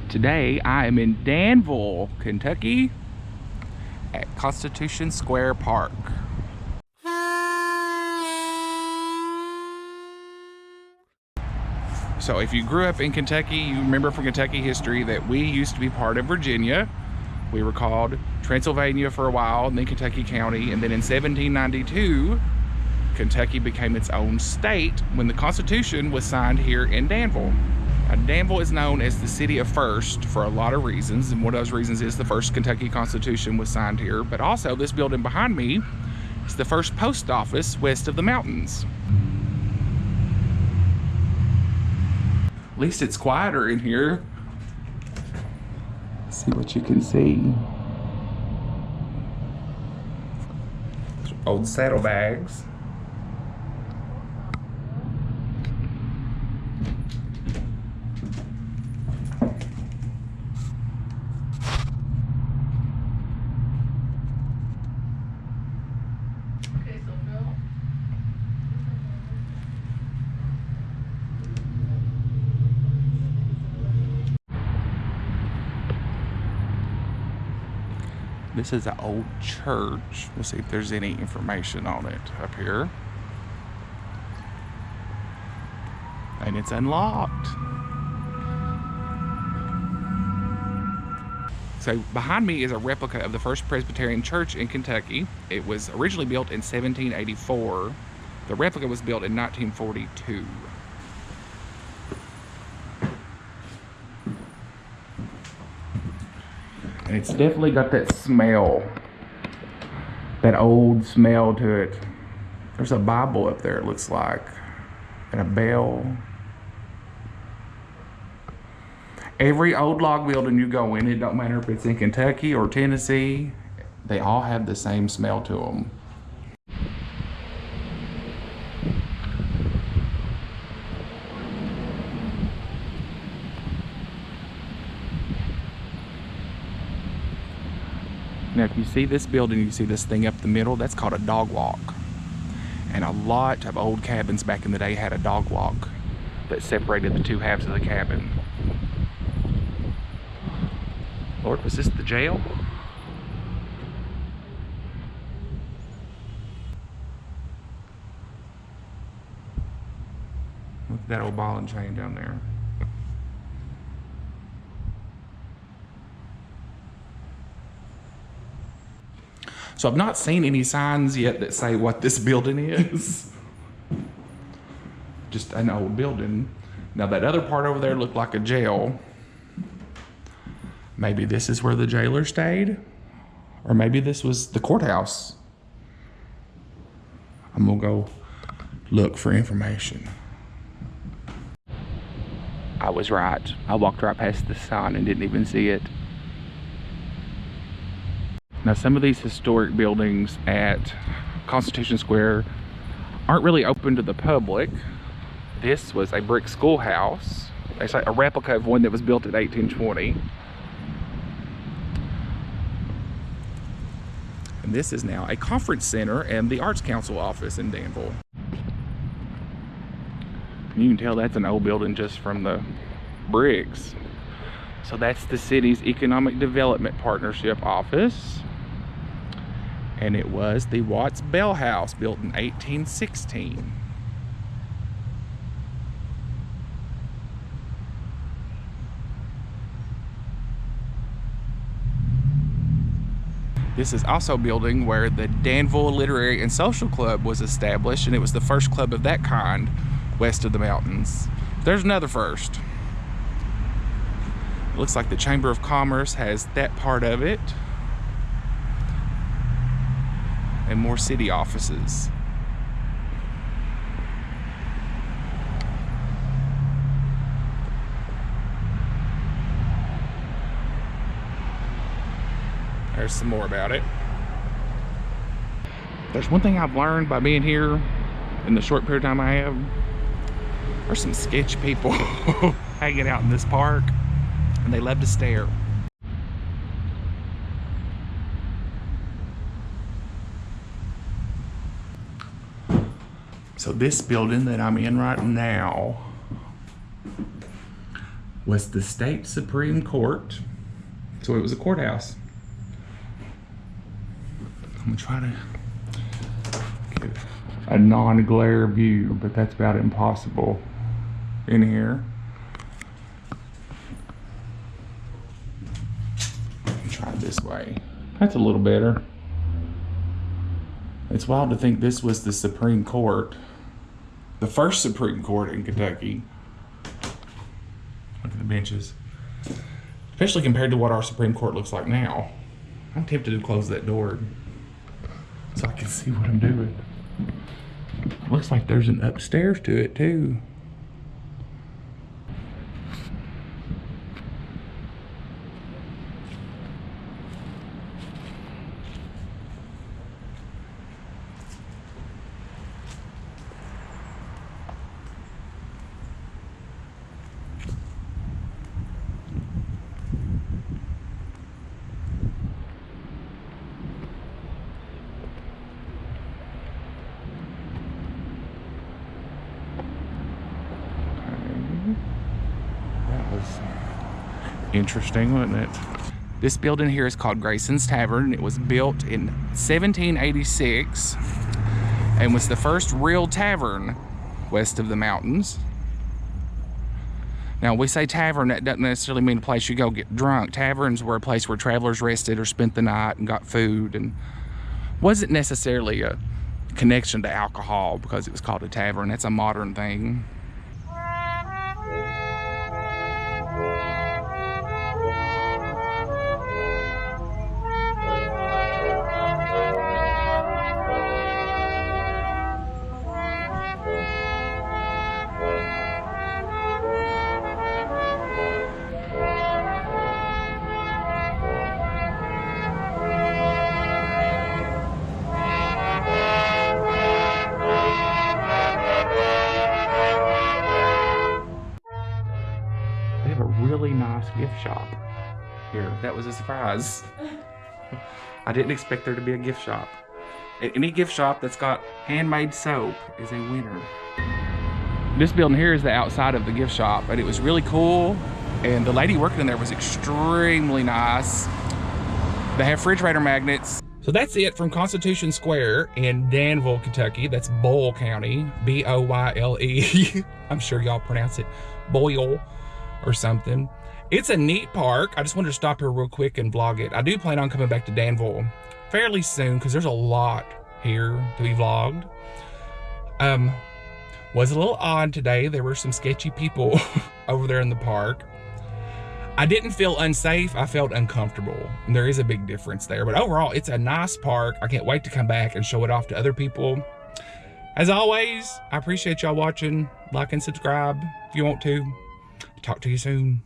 Today I am in Danville, Kentucky at Constitution Square Park. So if you grew up in Kentucky, you remember from Kentucky history that we used to be part of Virginia. We were called Transylvania for a while, and then Kentucky County, and then in 1792, Kentucky became its own state when the Constitution was signed here in Danville. Now, Danville is known as the city of first for a lot of reasons, and one of those reasons is the first Kentucky Constitution was signed here, but also this building behind me is the first post office west of the mountains. At least it's quieter in here. Let's see what you can see. Old saddlebags. This is an old church. We'll see if there's any information on it up here. And it's unlocked. So behind me is a replica of the First Presbyterian Church in Kentucky. It was originally built in 1784. The replica was built in 1942. And it's definitely got that smell, that old smell to it. There's a Bible up there, it looks like, and a bell. Every old log building you go in, it don't matter if it's in Kentucky or Tennessee, they all have the same smell to them. Now, if you see this building, you see this thing up the middle, that's called a dog walk. And a lot of old cabins back in the day had a dog walk that separated the two halves of the cabin. Lord, was this the jail? Look at that old ball and chain down there. So I've not seen any signs yet that say what this building is. Just an old building. Now that other part over there looked like a jail. Maybe this is where the jailer stayed, or maybe this was the courthouse. I'm gonna go look for information. I was right. I walked right past the sign and didn't even see it. Now, some of these historic buildings at Constitution Square aren't really open to the public. This was a brick schoolhouse. It's like a replica of one that was built in 1820. And this is now a conference center and the Arts Council office in Danville. You can tell that's an old building just from the bricks. So that's the city's Economic Development Partnership office. And it was the Watts Bell House, built in 1816. This is also a building where the Danville Literary and Social Club was established, and it was the first club of that kind west of the mountains. There's another first. It looks like the Chamber of Commerce has that part of it. And more city offices. There's some more about it. There's one thing I've learned by being here in the short period of time I have. There's some sketch people hanging out in this park, and they love to stare. So this building that I'm in right now was the state Supreme Court. So it was a courthouse. I'm gonna try to get a non-glare view, but that's about impossible in here. Try this way. That's a little better. It's wild to think this was the Supreme Court. The first Supreme Court in Kentucky. Look at the benches. Especially compared to what our Supreme Court looks like now. I'm tempted to close that door so I can see what I'm doing. Looks like there's an upstairs to it too. Interesting, wasn't it? This building here is called Grayson's Tavern. It was built in 1786 and was the first real tavern west of the mountains. Now, we say tavern, that doesn't necessarily mean a place you go get drunk. Taverns were a place where travelers rested or spent the night and got food, and wasn't necessarily a connection to alcohol because it was called a tavern. That's a modern thing. Really nice gift shop here. That was a surprise. I didn't expect there to be a gift shop. Any gift shop that's got handmade soap is a winner. This building here is the outside of the gift shop, and it was really cool, and the lady working in there was extremely nice. They have refrigerator magnets. So that's it from Constitution Square in Danville, Kentucky. That's Boyle County, B-O-Y-L-E. I'm sure y'all pronounce it Boyle or something. It's a neat park. I just wanted to stop here real quick and vlog it. I do plan on coming back to Danville fairly soon because there's a lot here to be vlogged. Was a little odd today. There were some sketchy people over there in the park. I didn't feel unsafe. I felt uncomfortable. And there is a big difference there. But overall, it's a nice park. I can't wait to come back and show it off to other people. As always, I appreciate y'all watching. Like and subscribe if you want to. Talk to you soon.